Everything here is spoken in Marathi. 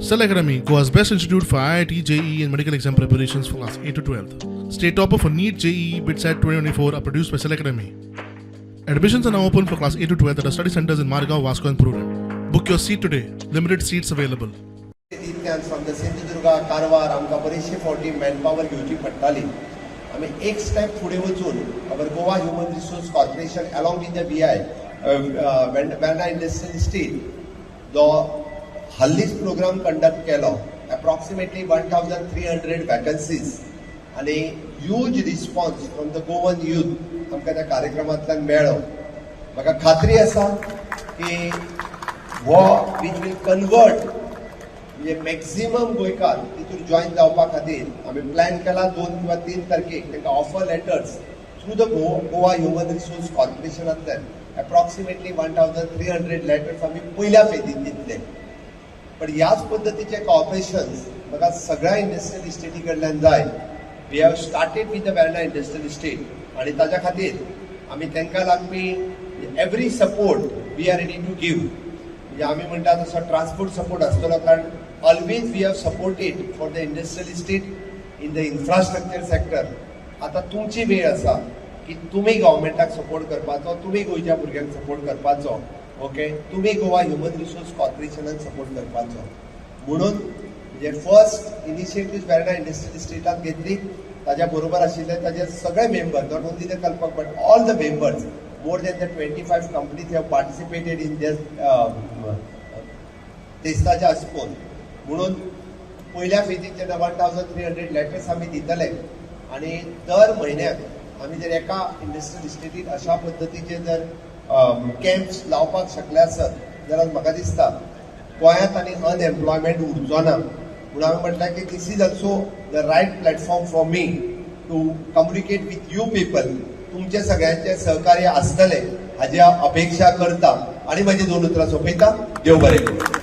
Cell Academy, Goa's best institute for IIT, JEE and medical exam preparations for class 8 to 12th. State topper for NEET, JEE, BITSAT 2024 are produced by Cell Academy. Admissions are now open for class 8 to 12th at our study centers in Margao, Vasco and Pururem. Book your seat today. Limited seats available. From the Sindhudurga, Karwar, आमकां बरेचशे फावटी मॅनपॉवर घेवची पडटाली. आमी एक स्टेप फुडें वचून our Goa Human Resource Corporation along with the BI, Varna Industrial Estate, जो हल्लीच प्रोग्राम कंडक्ट केलो. Approximately 1,300 vacancies आणि huge response from the Goan youth आमकां त्या कार्यक्रमांतल्यान मेळ्ळो. म्हाका खात्री आसा की हो which will convert म्हणजे मॅक्झिमम गोंयकार तितून जॉईन जावपा खातीर आमी प्लॅन केला 2 किंवा 3 तारखेक तांकां offer letters through the Goa human resource कॉर्पोरेशनांतल्यान अप्रॉक्सिमेटली 1,300 लेटर्स आमी पयल्या फेजीन दितले. पण ह्याच पद्दतीचे कॉर्पोरेशन्स म्हाका सगळ्या इंडस्ट्रियल इस्टेटी कडल्यान जाय. We have started with the Verna industrial estate आणि ताच्या खातीर आमी तांकां लागपी every support we are ready to give. म्हणजे आमी म्हणटा तसो ट्रान्सपोर्ट सपोर्ट आसतलो कारण always we have supported for the industrial estate in the infrastructure sector. आता तुमची वेळ आसा की तुम्ही गव्हर्नमेंटाक सपोर्ट करपाचो, तुम्ही गोंयच्या भुरग्यांक सपोर्ट करपाचो. ओके, तुम्ही गोवा ह्युमन रिसोर्स कॉर्पोरेशनाक सपोर्ट करपाचो. म्हणून म्हणजे फर्स्ट इनिशिएटिव्ह वेर्ना इंडस्ट्रियल इस्टेटात घेतली. ताच्या बरोबर आशिल्ले ताचे सगळे मेंबर, नॉट ओनली द कल्पक but all the members, more than the 25 companies have participated in this टेस्टाच्या आस्पोन. म्हणून पहिल्या फेजीचे 1,300 लेटर्स आमी दितले आणि दर म्हयन्याक आमी जर एका इंडस्ट्रियल इस्टेटीत अशा पद्दतीचे जर कॅम्प्स लावपाक शकले आसत जाल्यार म्हाका दिसता गोंयांत आनी अनएम्प्लॉयमेंट उरचो ना. म्हणून हांवें म्हटलें की this is also the right platform for me to communicate with you people. तुमचे सगळ्यांचे सहकार्य आसतले हाची अपेक्षा करता आणि माझी 2 उतरां सोंपयता. देव बरें करूं.